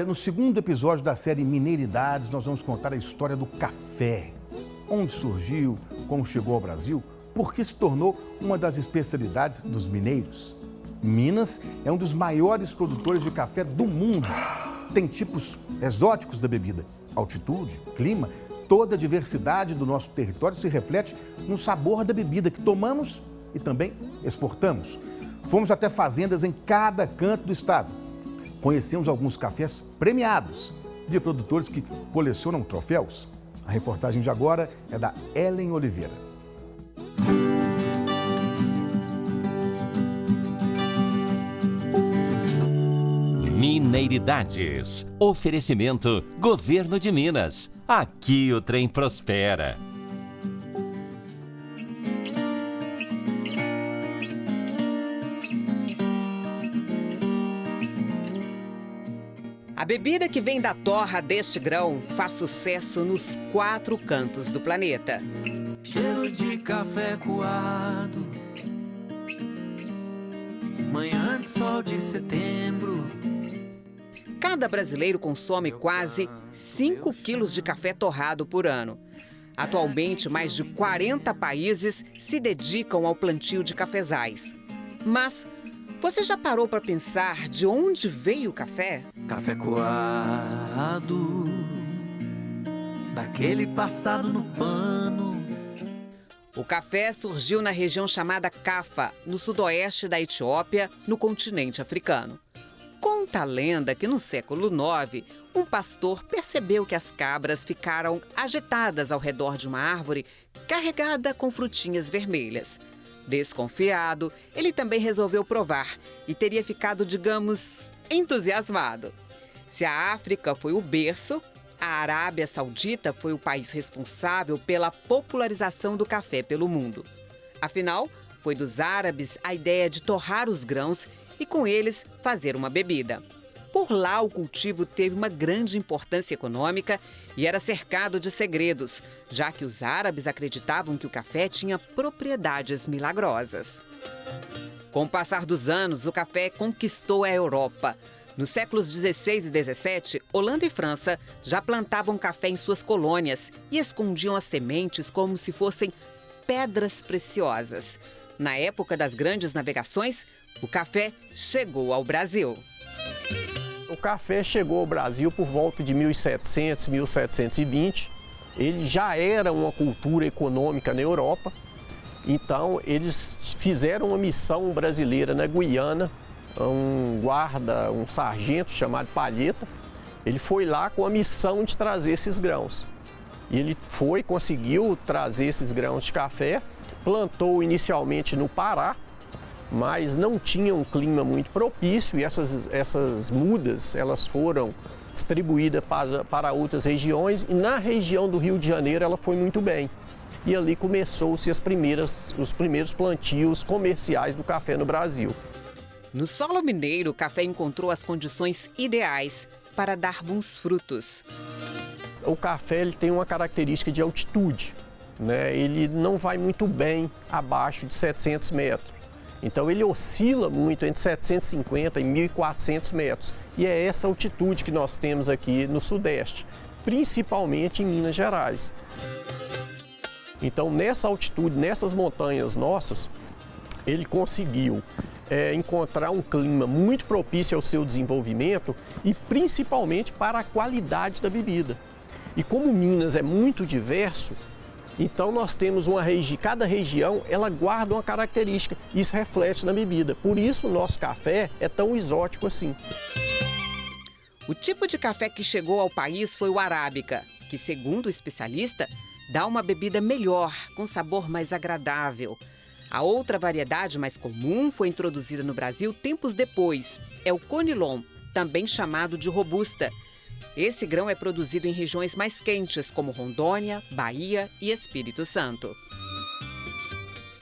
No segundo episódio da série Mineiridades, nós vamos contar a história do café. Onde surgiu, como chegou ao Brasil, por que se tornou uma das especialidades dos mineiros. Minas é um dos maiores produtores de café do mundo. Tem tipos exóticos da bebida. Altitude, clima, toda a diversidade do nosso território se reflete no sabor da bebida que tomamos e também exportamos. Fomos até fazendas em cada canto do estado. Conhecemos alguns cafés premiados de produtores que colecionam troféus. A reportagem de agora é da Ellen Oliveira. Mineiridades. Oferecimento Governo de Minas. Aqui o trem prospera. A bebida que vem da torra deste grão faz sucesso nos 4 cantos do planeta. Cheiro de café coado, manhã de sol de setembro. Cada brasileiro consome quase 5 quilos de café torrado por ano. Atualmente, mais de 40 países se dedicam ao plantio de cafezais. Mas você já parou para pensar de onde veio o café? Café coado, daquele passado no pano. O café surgiu na região chamada Cafa, no sudoeste da Etiópia, no continente africano. Conta a lenda que no século IX, um pastor percebeu que as cabras ficaram agitadas ao redor de uma árvore carregada com frutinhas vermelhas. Desconfiado, ele também resolveu provar e teria ficado, digamos, entusiasmado. Se a África foi o berço, a Arábia Saudita foi o país responsável pela popularização do café pelo mundo. Afinal, foi dos árabes a ideia de torrar os grãos e, com eles, fazer uma bebida. Por lá, o cultivo teve uma grande importância econômica e era cercado de segredos, já que os árabes acreditavam que o café tinha propriedades milagrosas. Com o passar dos anos, o café conquistou a Europa. Nos séculos 16 e 17, Holanda e França já plantavam café em suas colônias e escondiam as sementes como se fossem pedras preciosas. Na época das grandes navegações, o café chegou ao Brasil. O café chegou ao Brasil por volta de 1700, 1720. Ele já era uma cultura econômica na Europa. Então, eles fizeram uma missão brasileira na Guiana, um guarda, um sargento chamado Palheta. Ele foi lá com a missão de trazer esses grãos. E ele conseguiu trazer esses grãos de café, plantou inicialmente no Pará, mas não tinha um clima muito propício e essas mudas elas foram distribuídas para outras regiões e na região do Rio de Janeiro ela foi muito bem. E ali começou-se os primeiros plantios comerciais do café no Brasil. No solo mineiro, o café encontrou as condições ideais para dar bons frutos. O café ele tem uma característica de altitude, né? Ele não vai muito bem abaixo de 700 metros. Então ele oscila muito entre 750 e 1.400 metros. E é essa altitude que nós temos aqui no Sudeste, principalmente em Minas Gerais. Então nessa altitude, nessas montanhas nossas, ele conseguiu encontrar um clima muito propício ao seu desenvolvimento e principalmente para a qualidade da bebida. E como Minas é muito diverso, então nós temos cada região ela guarda uma característica, isso reflete na bebida. Por isso o nosso café é tão exótico assim. O tipo de café que chegou ao país foi o arábica, que segundo o especialista, dá uma bebida melhor, com sabor mais agradável. A outra variedade mais comum foi introduzida no Brasil tempos depois, é o conilon, também chamado de robusta. Esse grão é produzido em regiões mais quentes, como Rondônia, Bahia e Espírito Santo.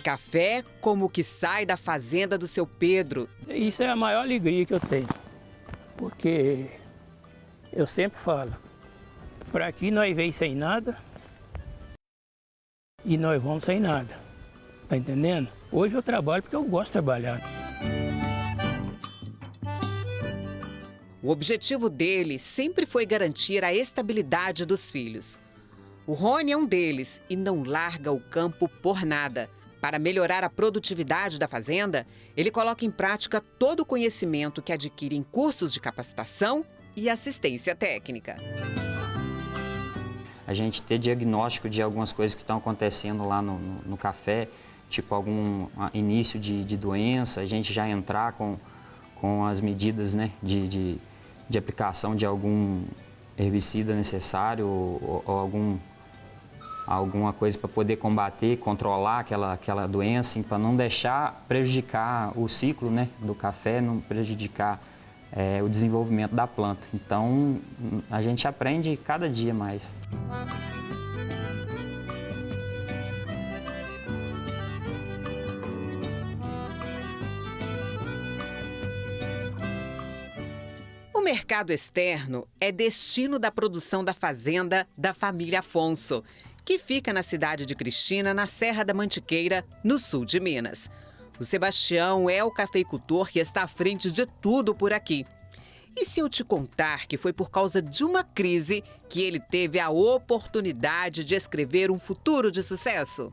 Café como o que sai da fazenda do seu Pedro. Isso é a maior alegria que eu tenho, porque eu sempre falo, para aqui nós veio sem nada e nós vamos sem nada, tá entendendo? Hoje eu trabalho porque eu gosto de trabalhar. O objetivo dele sempre foi garantir a estabilidade dos filhos. O Rony é um deles e não larga o campo por nada. Para melhorar a produtividade da fazenda, ele coloca em prática todo o conhecimento que adquire em cursos de capacitação e assistência técnica. A gente ter diagnóstico de algumas coisas que estão acontecendo lá no café, tipo algum início de doença, a gente já entrar com as medidas, né, de aplicação de algum herbicida necessário ou alguma coisa para poder combater, controlar aquela doença, para não deixar prejudicar o ciclo, né, do café, não prejudicar o desenvolvimento da planta. Então, a gente aprende cada dia mais. O mercado externo é destino da produção da fazenda da família Afonso, que fica na cidade de Cristina, na Serra da Mantiqueira, no sul de Minas. O Sebastião é o cafeicultor que está à frente de tudo por aqui. E se eu te contar que foi por causa de uma crise que ele teve a oportunidade de escrever um futuro de sucesso?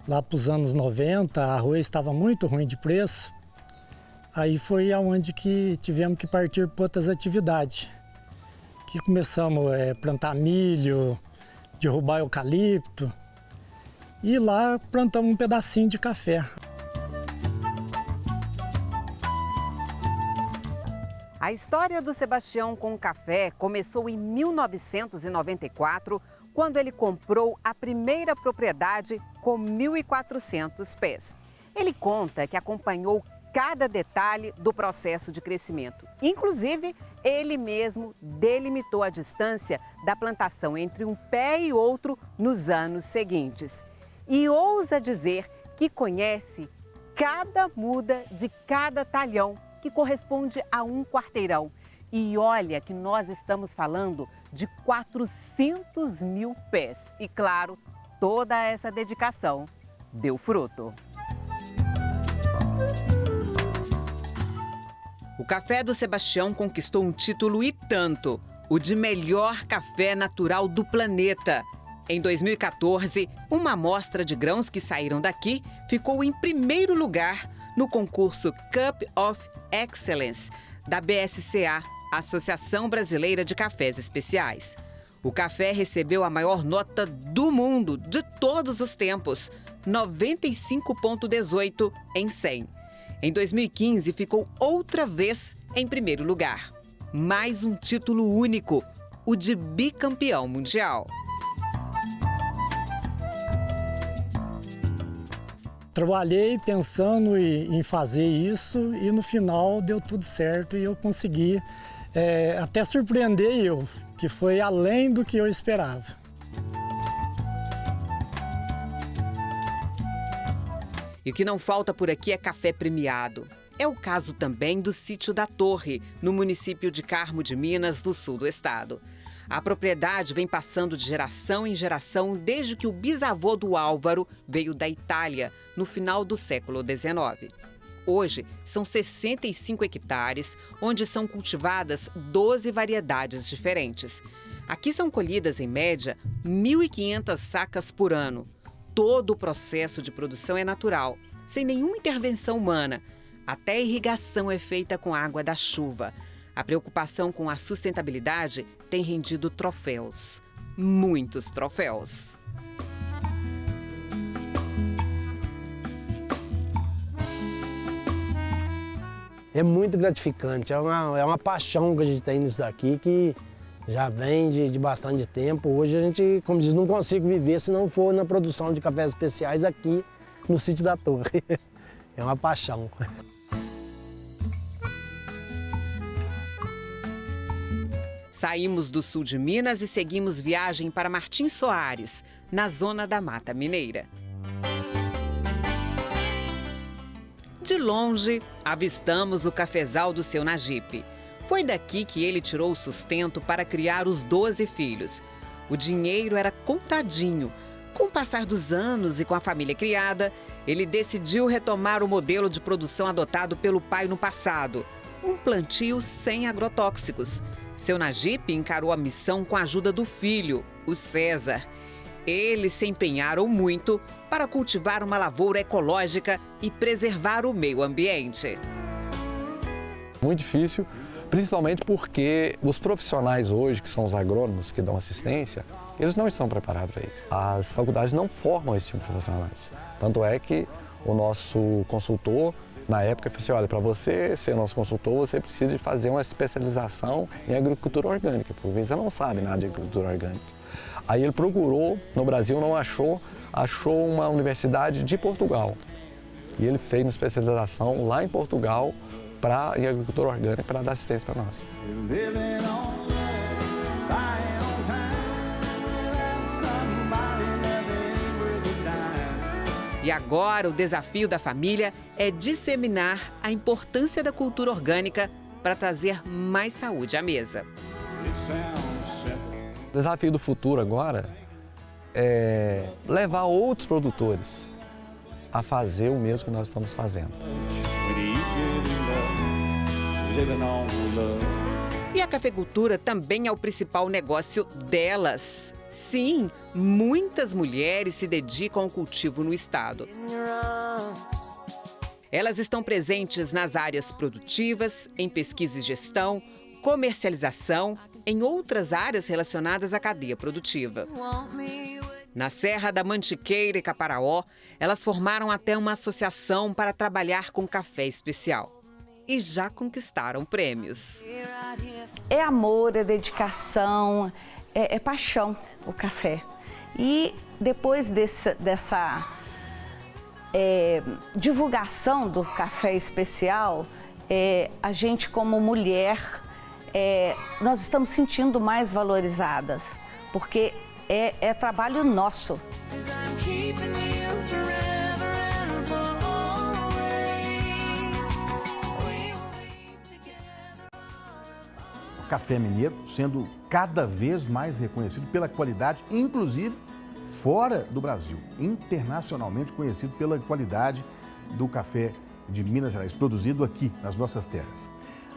Lá para os anos 90, a arroz estava muito ruim de preço. Aí foi aonde que tivemos que partir para outras atividades. Que começamos a plantar milho, derrubar eucalipto. E lá plantamos um pedacinho de café. A história do Sebastião com o café começou em 1994, quando ele comprou a primeira propriedade com 1.400 pés. Ele conta que acompanhou cada detalhe do processo de crescimento. Inclusive, ele mesmo delimitou a distância da plantação entre um pé e outro nos anos seguintes. E ousa dizer que conhece cada muda de cada talhão, que corresponde a um quarteirão. E olha que nós estamos falando de 400 mil pés. E claro, toda essa dedicação deu fruto. O café do Sebastião conquistou um título e tanto, o de melhor café natural do planeta. Em 2014, uma amostra de grãos que saíram daqui ficou em primeiro lugar no concurso Cup of Excellence da BSCA, Associação Brasileira de Cafés Especiais. O café recebeu a maior nota do mundo de todos os tempos, 95,18 em 100. Em 2015, ficou outra vez em primeiro lugar. Mais um título único, o de bicampeão mundial. Trabalhei pensando em fazer isso e no final deu tudo certo e eu consegui até surpreender eu, que foi além do que eu esperava. E o que não falta por aqui é café premiado. É o caso também do Sítio da Torre, no município de Carmo de Minas, no sul do estado. A propriedade vem passando de geração em geração desde que o bisavô do Álvaro veio da Itália, no final do século XIX. Hoje, são 65 hectares, onde são cultivadas 12 variedades diferentes. Aqui são colhidas, em média, 1.500 sacas por ano. Todo o processo de produção é natural, sem nenhuma intervenção humana. Até a irrigação é feita com água da chuva. A preocupação com a sustentabilidade tem rendido troféus. Muitos troféus. É muito gratificante, é uma paixão que a gente tem nisso daqui, que já vem de bastante tempo. Hoje a gente, como diz, não consigo viver se não for na produção de cafés especiais aqui no Sítio da Torre. É uma paixão. Saímos do sul de Minas e seguimos viagem para Martins Soares, na zona da Mata Mineira. De longe, avistamos o cafezal do seu Nagipe. Foi daqui que ele tirou o sustento para criar os 12 filhos. O dinheiro era contadinho. Com o passar dos anos e com a família criada, ele decidiu retomar o modelo de produção adotado pelo pai no passado. um plantio sem agrotóxicos. Seu Najib encarou a missão com a ajuda do filho, o César. Eles se empenharam muito para cultivar uma lavoura ecológica e preservar o meio ambiente. Muito difícil, principalmente porque os profissionais hoje, que são os agrônomos que dão assistência, eles não estão preparados para isso. As faculdades não formam esse tipo de profissionais. Tanto é que o nosso consultor, na época, falou assim, olha, para você ser nosso consultor, você precisa de fazer uma especialização em agricultura orgânica, porque você não sabe nada de agricultura orgânica. Aí ele procurou, no Brasil não achou uma universidade de Portugal. E ele fez uma especialização lá em Portugal em agricultura orgânica para dar assistência para nós. E agora o desafio da família é disseminar a importância da cultura orgânica para trazer mais saúde à mesa. O desafio do futuro agora é levar outros produtores a fazer o mesmo que nós estamos fazendo. E a cafeicultura também é o principal negócio delas. Sim, muitas mulheres se dedicam ao cultivo no estado. Elas estão presentes nas áreas produtivas, em pesquisa e gestão, comercialização, em outras áreas relacionadas à cadeia produtiva. Na Serra da Mantiqueira e Caparaó, elas formaram até uma associação para trabalhar com café especial. E já conquistaram prêmios. É amor, é dedicação, é paixão o café. E depois dessa divulgação do café especial, a gente como mulher, nós estamos sentindo mais valorizadas, porque é trabalho nosso. O café mineiro sendo cada vez mais reconhecido pela qualidade, inclusive fora do Brasil, internacionalmente conhecido pela qualidade do café de Minas Gerais, produzido aqui nas nossas terras.